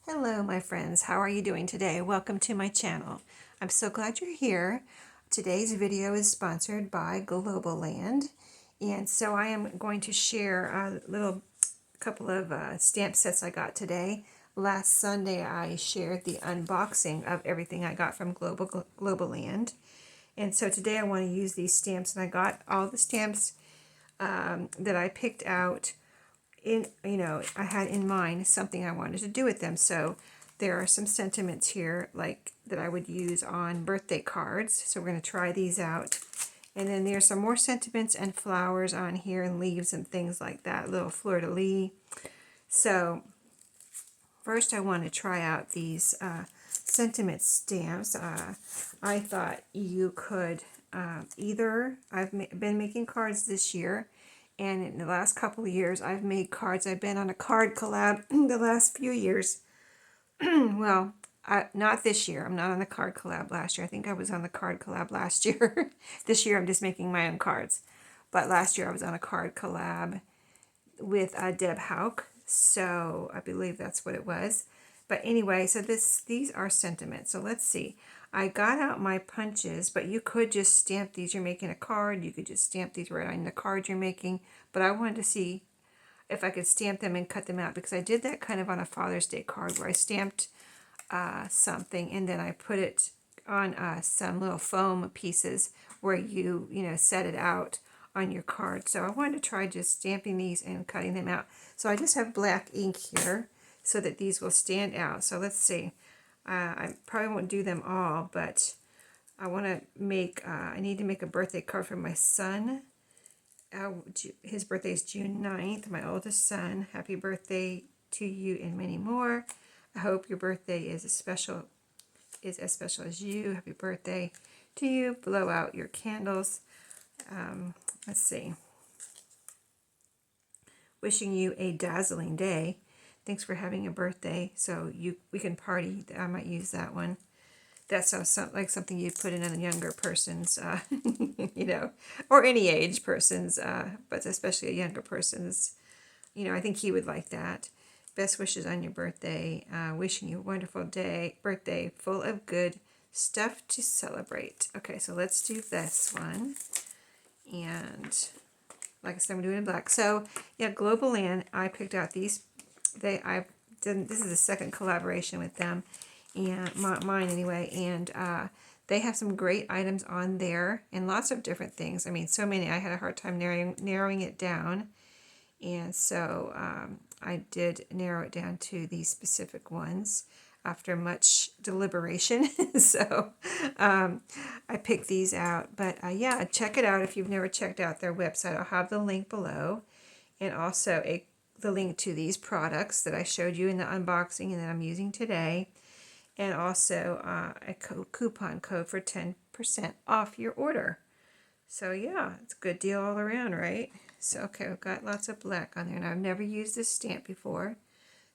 Hello, my friends. How are you doing today? Welcome to my channel. I'm so glad you're here. Today's video is sponsored by Globleland, and so I am going to share a couple of stamp sets I got today. Last Sunday, I shared the unboxing of everything I got from Globleland, and so today I want to use these stamps, and I got all the stamps that I picked out I had in mind something I wanted to do with them. So there are some sentiments here like that I would use on birthday cards. So we're going to try these out. And then there's some more sentiments and flowers on here and leaves and things like that, little fleur-de-lis. So first I want to try out these sentiment stamps. I thought you could I've been making cards this year, and in the last couple of years I've made cards. I've been on a card collab the last few years. Well, not this year. I'm not on the card collab last year. I think I was on the card collab last year. This year I'm just making my own cards. But last year I was on a card collab with Deb Hauk. So I believe that's what it was. But anyway, so these are sentiments. So let's see. I got out my punches, but you could just stamp these. You're making a card. You could just stamp these right on the card you're making. But I wanted to see if I could stamp them and cut them out, because I did that kind of on a Father's Day card where I stamped something and then I put it on some little foam pieces where you set it out on your card. So I wanted to try just stamping these and cutting them out. So I just have black ink here so that these will stand out. So let's see. I probably won't do them all, but I want to make, I need to make a birthday card for my son. His birthday is June 9th, my oldest son. Happy birthday to you and many more. I hope your birthday is as special as you. Happy birthday to you. Blow out your candles. Let's see. Wishing you a dazzling day. Thanks for having a birthday. So we can party. I might use that one. That sounds like something you'd put in a younger person's, or any age person's, but especially a younger person's. I think he would like that. Best wishes on your birthday. Wishing you a wonderful birthday full of good stuff to celebrate. Okay, so let's do this one. And like I said, I'm doing it in black. So yeah, Globleland, I picked out these. This is the second collaboration with them, and mine anyway. And they have some great items on there and lots of different things. I mean, so many. I had a hard time narrowing it down. And so I did narrow it down to these specific ones after much deliberation. So I picked these out. But yeah, check it out if you've never checked out their website. I'll have the link below, and also the link to these products that I showed you in the unboxing and that I'm using today. And also a coupon code for 10% off your order. So yeah, it's a good deal all around, right? So okay, I've got lots of black on there, and I've never used this stamp before.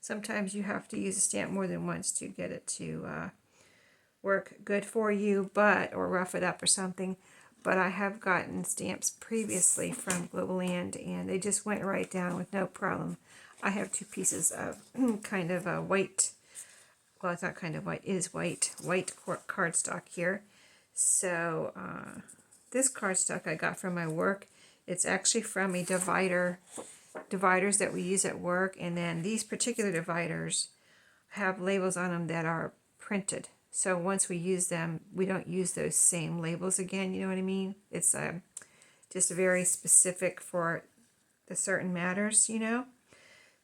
Sometimes you have to use a stamp more than once to get it to work good for you, or rough it up or something. But I have gotten stamps previously from Globleland, and they just went right down with no problem. I have two pieces of kind of a white, well, it's not kind of white, it is white cardstock here. So this cardstock I got from my work. It's actually from a dividers that we use at work, and then these particular dividers have labels on them that are printed. So once we use them, we don't use those same labels again, you know what I mean? It's just very specific for the certain matters,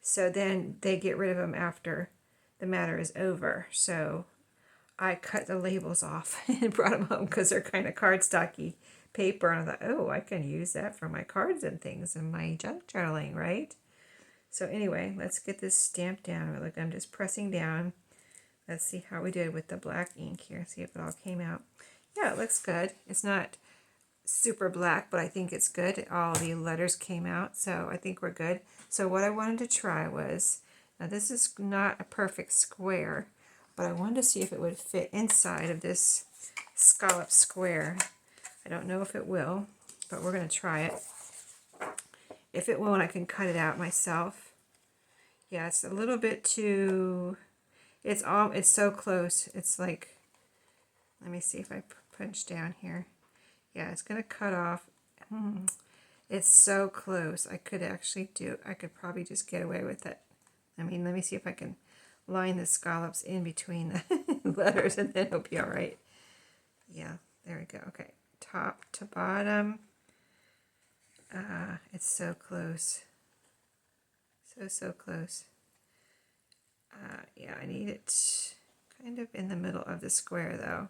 So then they get rid of them after the matter is over. So I cut the labels off and brought them home because they're kind of cardstocky paper, and I thought, oh, I can use that for my cards and things and my junk journaling, right? So anyway, let's get this stamped down. Look, I'm just pressing down. Let's see how we did with the black ink here. See if it all came out. Yeah, it looks good. It's not super black, but I think it's good. All the letters came out, so I think we're good. So what I wanted to try was, now this is not a perfect square, but I wanted to see if it would fit inside of this scallop square. I don't know if it will, but we're going to try it. If it won't, I can cut it out myself. Yeah, it's a little bit too It's so close. It's like, let me see if I punch down here. Yeah, it's gonna cut off. It's so close. I could probably just get away with it. I mean, let me see if I can line the scallops in between the letters, and then it'll be all right. Yeah, there we go. Okay, top to bottom. It's so close. So close. Yeah, I need it kind of in the middle of the square, though.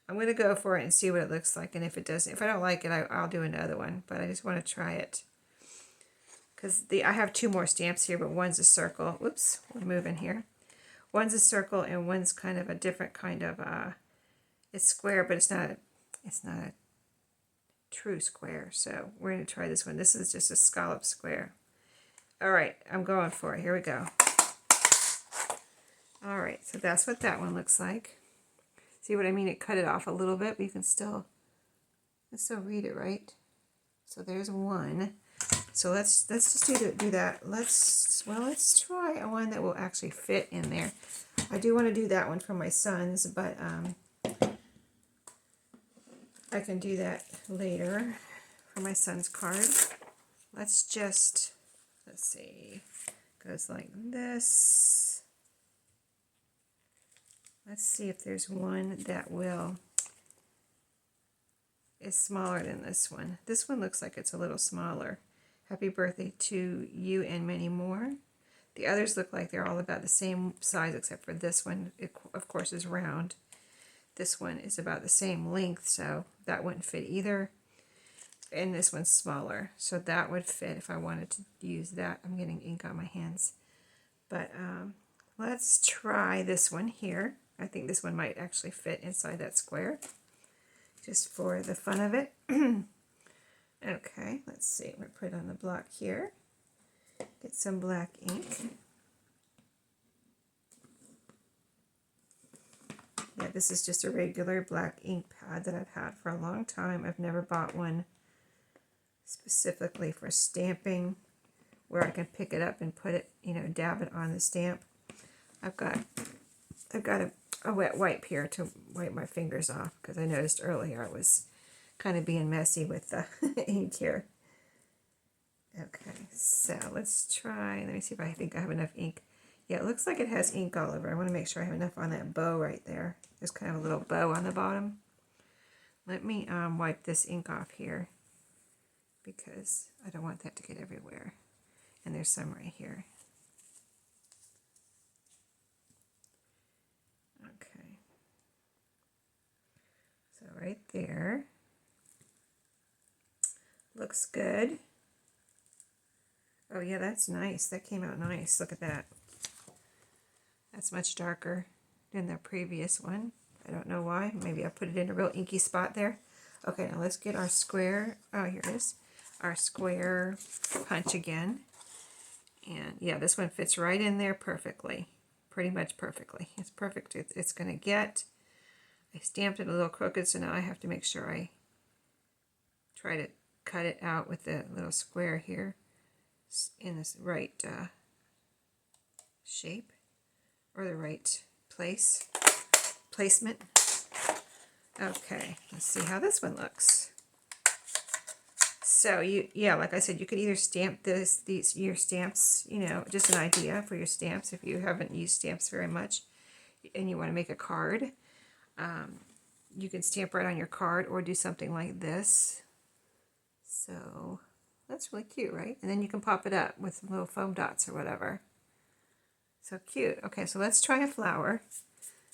I'm going to go for it and see what it looks like, and if I don't like it, I'll do another one, but I just want to try it. Because I have two more stamps here, but one's a circle. Whoops, we're moving here. One's a circle, and one's kind of a different kind of, it's square, but it's not a true square, so we're going to try this one. This is just a scallop square. All right, I'm going for it. Here we go. All right, so that's what that one looks like. See what I mean? It cut it off a little bit, but you can still read it, right? So there's one. So let's just do that. Let's try one that will actually fit in there. I do want to do that one for my sons, but I can do that later for my son's card. Let's see. Goes like this. Let's see if there's one that is smaller than this one. This one looks like it's a little smaller. Happy birthday to you and many more. The others look like they're all about the same size, except for this one, it, of course, is round. This one is about the same length, so that wouldn't fit either. And this one's smaller, so that would fit if I wanted to use that. I'm getting ink on my hands. But let's try this one here. I think this one might actually fit inside that square, just for the fun of it. Okay, let's see. I'm going to put it on the block here. Get some black ink. Yeah, this is just a regular black ink pad that I've had for a long time. I've never bought one specifically for stamping, where I can pick it up and put it, dab it on the stamp. I've got a wet wipe here to wipe my fingers off, because I noticed earlier I was kind of being messy with the ink here. Okay, so let's try, let me see if I think I have enough ink. Yeah, it looks like it has ink all over. I want to make sure I have enough on that bow right there. There's kind of a little bow on the bottom. Let me wipe this ink off here, because I don't want that to get everywhere. And there's some right here. Okay. So right there. Looks good. Oh yeah, that's nice. That came out nice. Look at that. That's much darker than the previous one. I don't know why. Maybe I put it in a real inky spot there. Okay, now let's get our square. Oh, here it is. Our square punch again. And yeah, this one fits right in there perfectly. Pretty much perfectly. It's perfect. It's going to get. I stamped it a little crooked, so now I have to make sure I try to cut it out with the little square here in this right shape, or the right placement. Okay, let's see how this one looks. So like I said, you could either stamp your stamps, just an idea for your stamps if you haven't used stamps very much and you want to make a card. You can stamp right on your card or do something like this. So that's really cute, right? And then you can pop it up with little foam dots or whatever. So cute. Okay, so let's try a flower.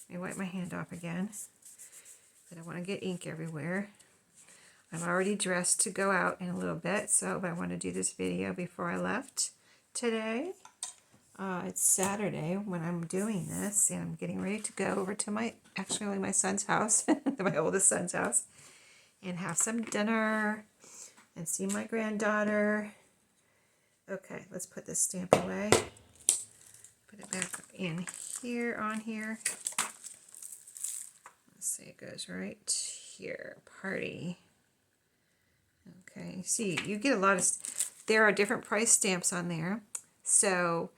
Let me wipe my hand off again. I don't want to get ink everywhere. I'm already dressed to go out in a little bit, so I want to do this video before I left today. It's Saturday when I'm doing this, and I'm getting ready to go over to my son's house, my oldest son's house, and have some dinner and see my granddaughter. Okay, let's put this stamp away. Put it back in here, on here. Let's see, it goes right here. Party. Okay, see, you get a lot of, there are different price stamps on there. So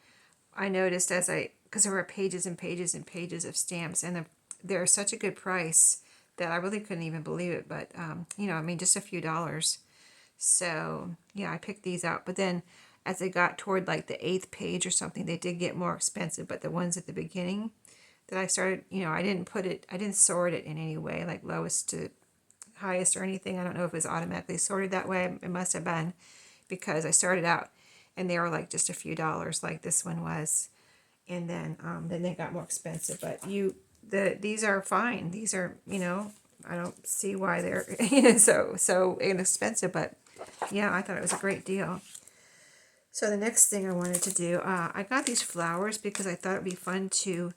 I noticed as I because there were pages and pages and pages of stamps, and they're such a good price that I really couldn't even believe it. But you know, I mean, just a few dollars. So yeah, I picked these out. But then as they got toward like the 8th page or something, they did get more expensive. But the ones at the beginning that I started, you know, I didn't sort it in any way, like lowest to highest or anything. I don't know if it was automatically sorted that way. It must have been, because I started out and they were like just a few dollars, like this one was. And then they got more expensive. But these are fine. These are, you know, I don't see why they're so inexpensive. But yeah, I thought it was a great deal. So the next thing I wanted to do, I got these flowers because I thought it would be fun to,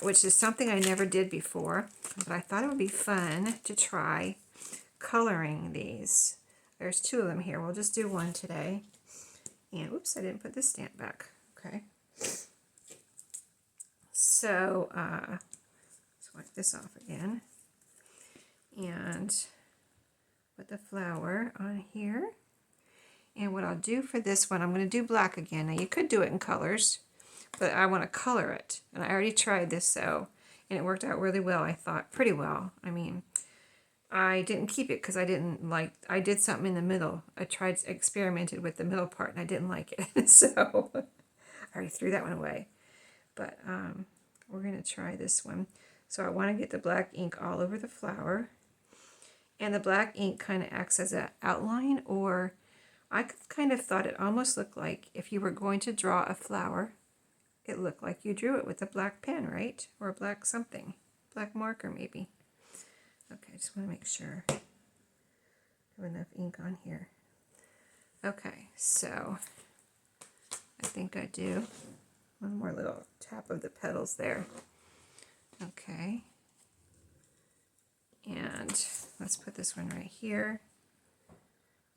which is something I never did before, but I thought it would be fun to try coloring these. There's 2 of them here. We'll just do one today. And oops, I didn't put this stamp back. Okay. So let's wipe this off again. And put the flower on here. And what I'll do for this one, I'm going to do black again. Now you could do it in colors, but I want to color it. And I already tried this, so, and it worked out really well, I thought. Pretty well. I mean, I didn't keep it because I didn't like, I did something in the middle. I experimented with the middle part and I didn't like it. So I already threw that one away. But we're going to try this one. So I want to get the black ink all over the flower. And the black ink kind of acts as an outline, or I kind of thought it almost looked like if you were going to draw a flower, it looked like you drew it with a black pen, right? Or a black something. Black marker, maybe. Okay, I just want to make sure I have enough ink on here. Okay, so I think I do. One more little tap of the petals there. Okay. And let's put this one right here.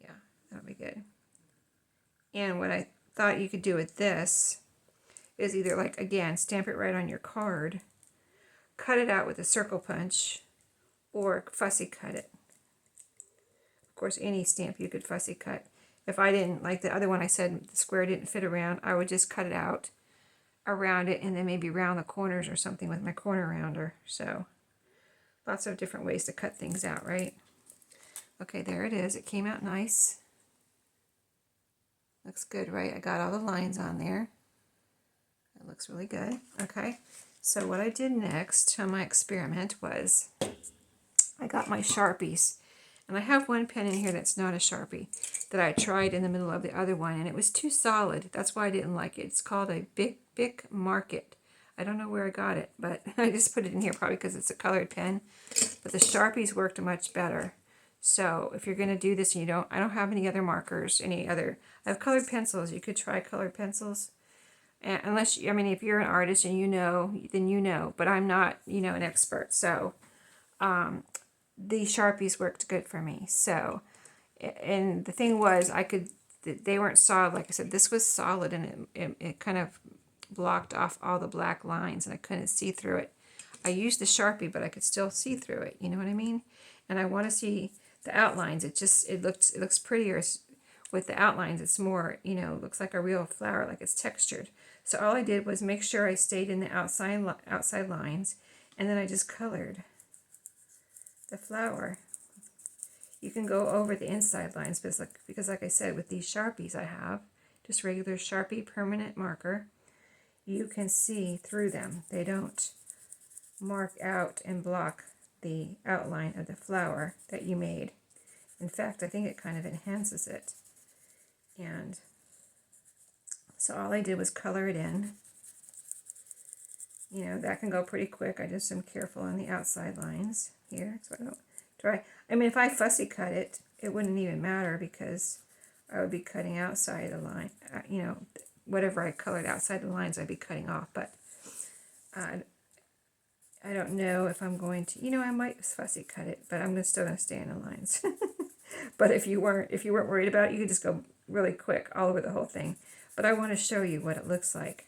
Yeah, that'll be good. And what I thought you could do with this is either, like, again, stamp it right on your card, cut it out with a circle punch, or fussy cut it. Of course, any stamp you could fussy cut. If I didn't, like the other one I said, the square didn't fit around, I would just cut it out around it and then maybe round the corners or something with my corner rounder. So lots of different ways to cut things out, right? Okay, there it is. It came out nice. Looks good, right? I got all the lines on there. It looks really good. Okay, so what I did next on my experiment was I got my Sharpies. And I have one pen in here that's not a Sharpie that I tried in the middle of the other one, and it was too solid. That's why I didn't like it. It's called a Bic Market. I don't know where I got it, but I just put it in here probably because it's a colored pen. But the Sharpies worked much better. So if you're going to do this and I don't have any other markers, I have colored pencils. You could try colored pencils. And unless, I mean, if you're an artist and you know, then you know. But I'm not, an expert. So the Sharpies worked good for me. So, and the thing was, they weren't solid. Like I said, this was solid, and it kind of blocked off all the black lines, and I couldn't see through it. I used the Sharpie, but I could still see through it. You know what I mean? And I want to see the outlines. It looks prettier with the outlines. It's more, looks like a real flower, like it's textured. So all I did was make sure I stayed in the outside lines, and then I just colored the flower. You can go over the inside lines because like I said, with these Sharpies I have, just regular Sharpie permanent marker, you can see through them. They don't mark out and block the outline of the flower that you made. In fact, I think it kind of enhances it. And so all I did was color it in. That can go pretty quick. I just am careful on the outside lines here so I don't dry. I mean, if I fussy cut it, it wouldn't even matter because I would be cutting outside the line. Whatever I colored outside the lines, I'd be cutting off. But I don't know if I'm going to, I might fussy cut it, but I'm still going to stay in the lines. But if you weren't worried about it, you could just go really quick all over the whole thing. But I want to show you what it looks like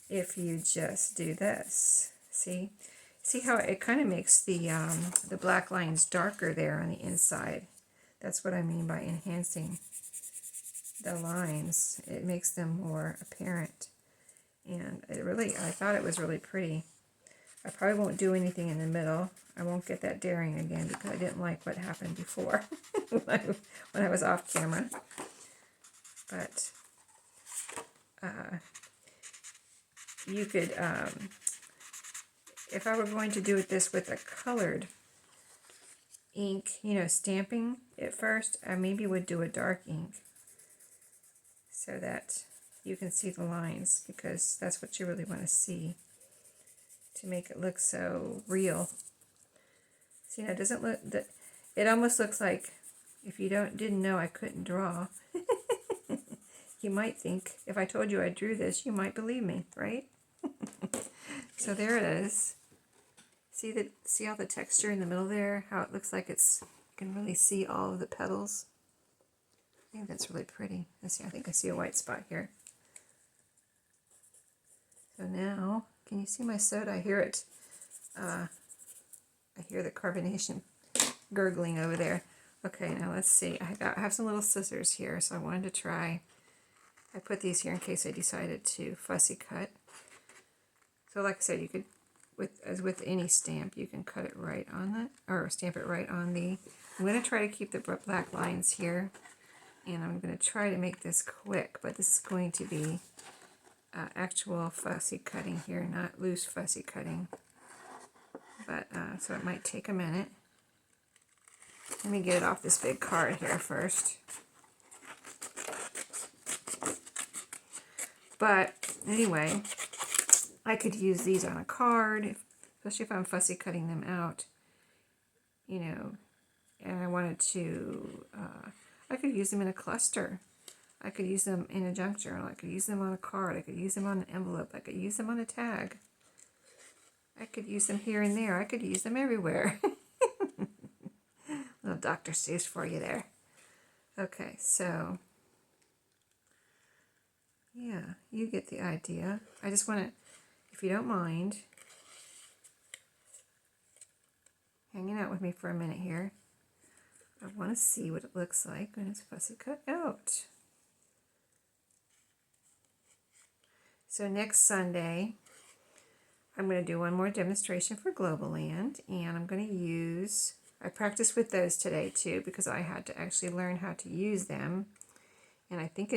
if you just do this. See how it kind of makes the black lines darker there on the inside. That's what I mean by enhancing the lines. It makes them more apparent. And I thought it was really pretty. I probably won't do anything in the middle. I won't get that daring again because I didn't like what happened before when I was off camera. But you could, if I were going to do this with a colored ink, you know, stamping it first, I maybe would do a dark ink so that you can see the lines, because that's what you really want to see to make it look so real. See, now it doesn't look, it almost looks like, if you didn't know I couldn't draw, you might think, if I told you I drew this, you might believe me, right? So there it is. See all the texture in the middle there? How it looks like you can really see all of the petals. I think that's really pretty. Let's see, I think I see a white spot here. So now, can you see my soda? I hear it. I hear the carbonation gurgling over there. Okay, now let's see. I have some little scissors here, so I wanted to try. I put these here in case I decided to fussy cut. So like I said, you could, as with any stamp, you can cut it right on the, or stamp it right on the. I'm going to try to keep the black lines here, and I'm going to try to make this quick, but this is going to be actual fussy cutting here, not loose fussy cutting. But so it might take a minute. Let me get it off this big card here first. But anyway, I could use these on a card, especially if I'm fussy cutting them out, you know, and I wanted to, I could use them in a cluster. I could use them in a junk journal. I could use them on a card. I could use them on an envelope. I could use them on a tag. I could use them here and there. I could use them everywhere. Little Dr. Seuss for you there. Okay, so yeah, you get the idea. I just want to, if you don't mind, hanging out with me for a minute here. I want to see what it looks like when it's fussy cut out. So next Sunday, I'm going to do one more demonstration for Globleland, and I'm going to use, I practiced with those today too, because I had to actually learn how to use them. And I think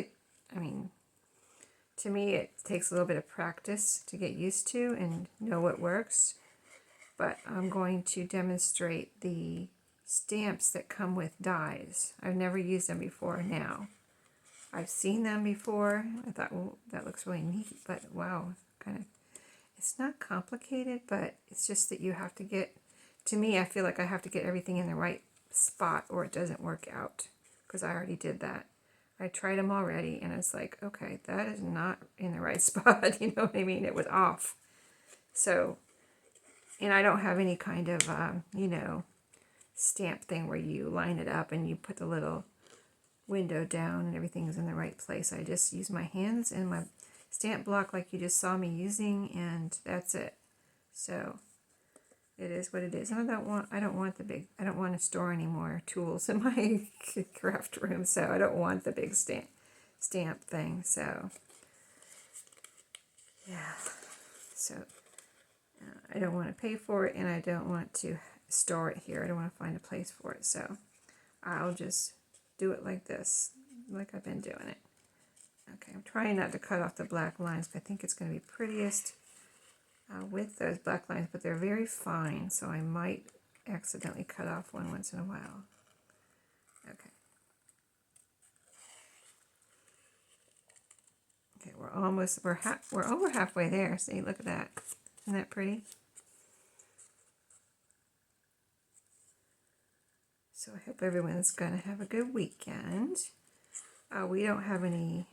to me, it takes a little bit of practice to get used to and know what works. But I'm going to demonstrate the stamps that come with dies. I've never used them before now. I've seen them before. I thought, well, that looks really neat, but wow, it's not complicated, but it's just that you have to get, to me, I feel like I have to get everything in the right spot or it doesn't work out, because I already did that. I tried them already, and it's like, okay, that is not in the right spot, you know what I mean? It was off. So, and I don't have any kind of, you know, stamp thing where you line it up and you put the little window down and everything's in the right place. I just use my hands and my stamp block like you just saw me using, and that's it. So it is what it is. And I don't want to store any more tools in my craft room, so I don't want the big stamp thing. So yeah, so I don't want to pay for it, and I don't want to store it here. I don't want to find a place for it, so I'll just do it like this, like I've been doing it. Okay, I'm trying not to cut off the black lines, but I think it's going to be prettiest with those black lines, but they're very fine, so I might accidentally cut off one once in a while. Okay. Okay, we're over halfway there. See, look at that. Isn't that pretty? So I hope everyone's going to have a good weekend. We don't have any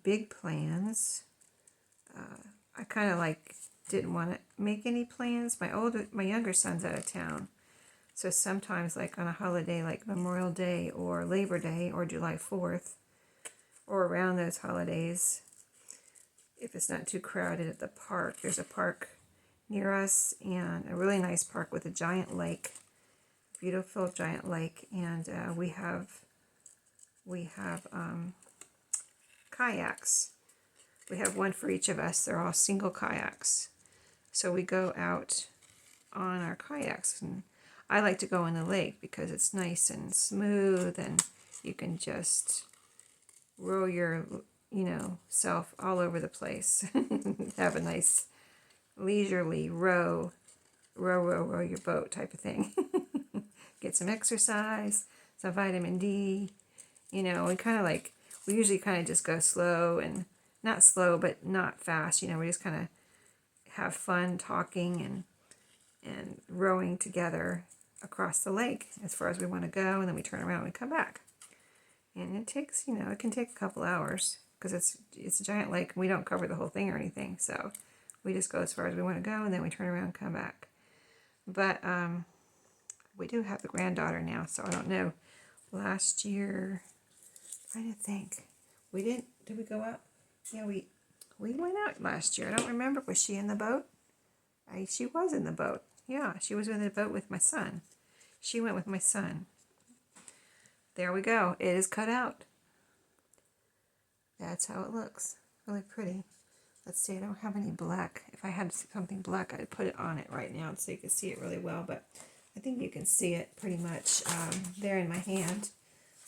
big plans. I kind of didn't want to make any plans. My younger son's out of town. So sometimes on a holiday like Memorial Day or Labor Day or July 4th or around those holidays, if it's not too crowded at the park, there's a park near us, and a really nice park with a giant lake, beautiful giant lake, and we have kayaks. We have one for each of us. They're all single kayaks. So we go out on our kayaks, and I like to go in the lake because it's nice and smooth, and you can just row your, self all over the place. Have a nice leisurely row your boat type of thing. Get some exercise, some vitamin D. We usually kind of just go slow, and not slow, but not fast. We just kind of have fun talking and rowing together across the lake as far as we want to go, and then we turn around and come back. And it takes, it can take a couple hours because it's a giant lake, and we don't cover the whole thing or anything. So we just go as far as we want to go, and then we turn around and come back. But we do have the granddaughter now, so I don't know. Last year, trying to think, did we go out? Yeah, we went out last year. I don't remember. Was she in the boat? She was in the boat. Yeah, she was in the boat with my son. She went with my son. There we go. It is cut out. That's how it looks. Really pretty. Let's see. I don't have any black. If I had something black, I'd put it on it right now so you can see it really well. But I think you can see it pretty much there in my hand.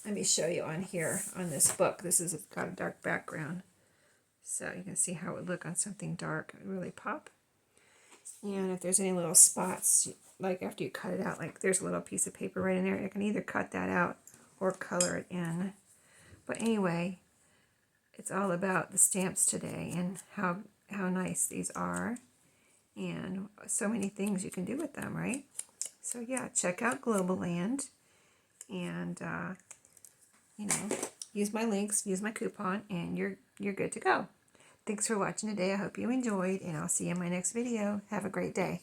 Let me show you on here on this book. This has got a dark background, so you can see how it would look on something dark. It would really pop. And if there's any little spots, like after you cut it out, like there's a little piece of paper right in there, you can either cut that out or color it in. But anyway, it's all about the stamps today and how nice these are, and so many things you can do with them, right? So yeah, check out Globleland, and use my links, use my coupon, and you're good to go. Thanks for watching today. I hope you enjoyed, and I'll see you in my next video. Have a great day.